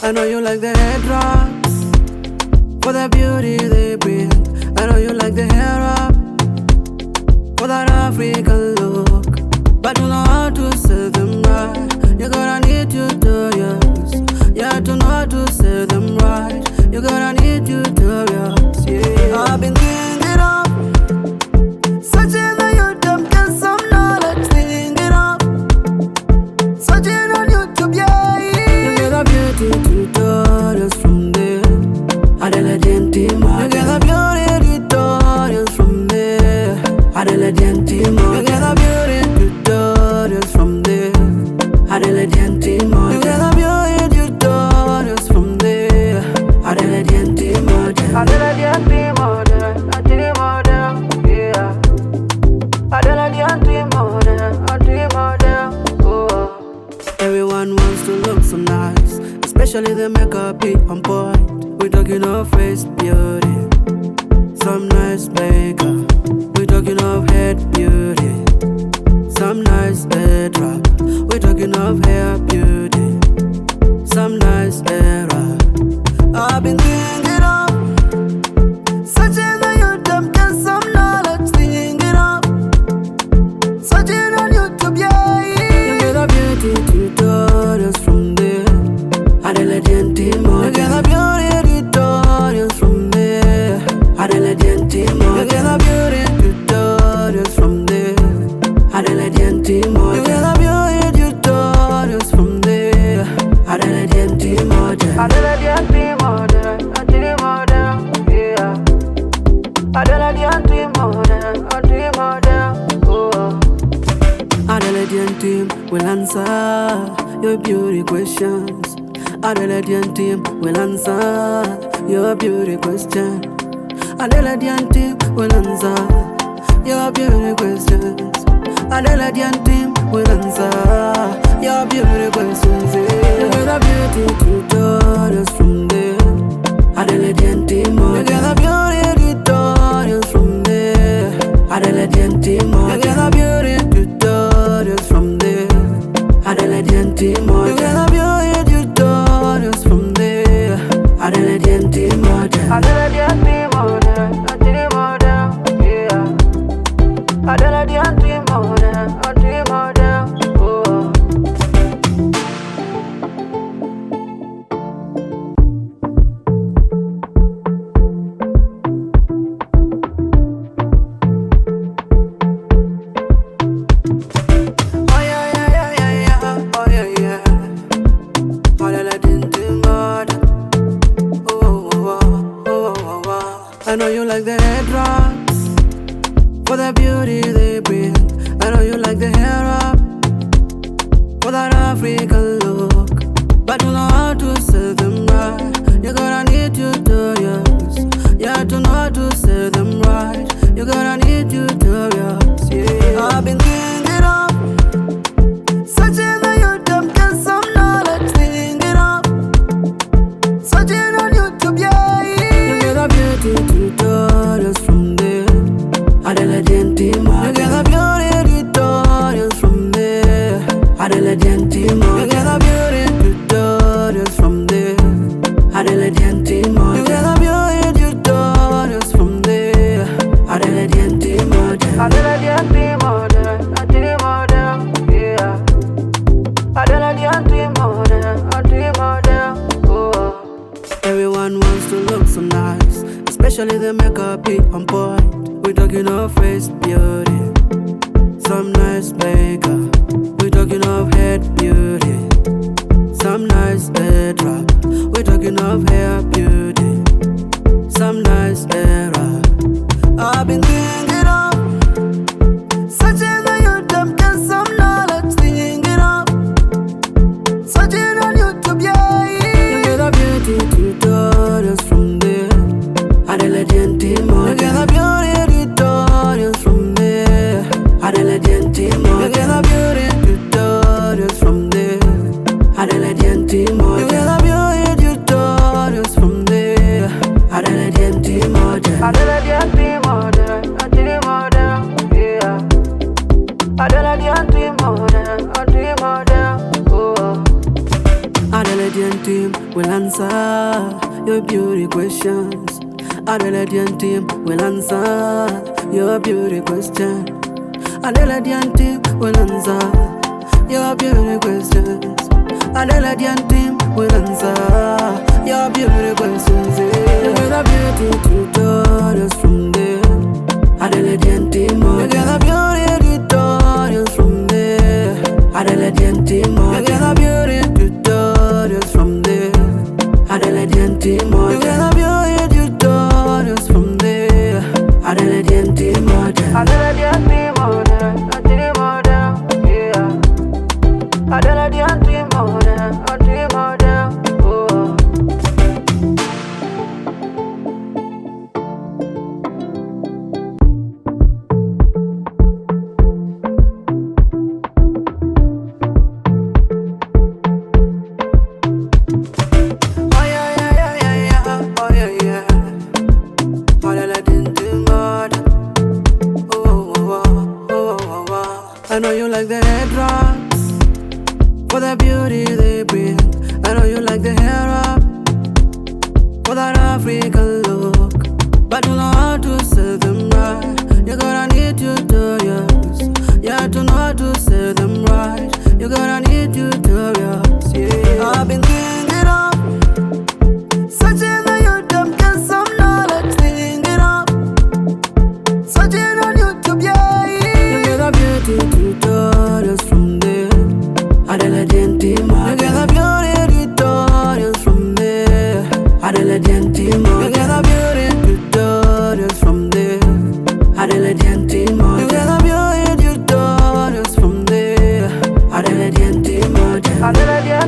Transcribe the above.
I know you like the hair drops for the beauty they bring. I know you like the hair up for that African look, but you know how to say them right. You're gonna need tutorials, yeah, to know how to say them right. You're gonna need tutorials, yeah. I've been thinking of searching the YouTube, get some knowledge, thinking of searching on YouTube, yeah. You get a beauty tutorials from there. Adela Gentima. You get a beauty tutorials from there. Adela Gentima. You get a beauty tutorials from there. Adela Gentima. You get a beauty tutorials from there. Adela Gentima. Adela Gentima. Adela Gentima. Yeah. Adela Gentima. Oh. Everyone wants to look so nice, especially the makeup be on point. We talking of face beauty, some nice makeup. We talking of head beauty, some nice head wrap. We talking of hair beauty, some nice hair wrap. I've been thinking of searching the YouTube, get some knowledge, thinking of searching on YouTube, yeah. You get a beauty tutorials from there. Adela Gentima. You get a beauty tutorials from there. Adela Gentima. You get a beauty tutorials from there. Adela Gentima. You get a beauty tutorials from there. Adela Gentima. Adela Gentima. Yeah. Adela Gentima. Oh. Adela Gentima will answer your beauty questions. Adela Gentima will answer your beauty question. Adela Gentima will answer your beauty questions. Adela Gentima will answer your beauty questions. You get a beauty tutorials from there. Adela Gentima. You get a beauty tutorials from there. Adela Gentima. You get a beauty tutorials from there. Adela Gentima. You get a beauty tutorials from there. Adela Gentima. Adela Gentima. Yeah. Adela Gentima. Oh. I know you like the hair drops for the beauty they bring. I know you like the hair up for that African look, but you know how to say them right. You're gonna need tutorials, yeah, to know how to say them right. You're gonna need tutorials, yeah. I've been thinking of searching the YouTube, get some knowledge, thinking of searching on YouTube, yeah. You get a beauty tutorials from there. Adela Gentima. You get a beauty tutorials from there. Adela Gentima. You get a beauty tutorials from there. Adela Gentima. You get a beauty tutorials from there. Adela Gentima. Adela Gentima. Yeah. Adela Gentima. Oh. Everyone wants to look so nice, especially the makeup be on point. We talking of face beauty, some nice makeup. We talking of head beauty, some nice head wrap. We talking of hair beauty, some nice hair wrap. I've been thinking of searching the YouTube, get some knowledge, thinking of searching on YouTube, yeah. You get a beauty tutorials from there. Adela Gentima. You get a beauty tutorials from there. Adela Gentima. You get a beauty tutorials will answer your beauty questions. Adelaide team will answer your beauty question. Adelaide team will answer your beauty questions. Adelaide team will answer your beauty questions. You get a beauty tutorials from there. Adelaide team, you get a beauty tutorials from there. Adelaide team, you get a beauty tutorials from there. Adelaide team, you get a beauty tutorials from there. Adelaide team, Adelaide team, yeah. Adelaide team, oh. I know you like the head drops for the beauty they bring. I know you like the hair up for that African look, but you know how to say them right. You gotta need tutorials, yeah, to know how to say them right. You gotta need tutorials, yeah. I've been thinking of searching on YouTube, get some knowledge, thinking of searching on YouTube, yeah. You get a beauty tutorials from there. Adelaide team, you get a beauty tutorials from there. Adelaide team, you get a beauty tutorials from there. Adelaide team, you get a beauty tutorials from there. Adelaide team, Adelaide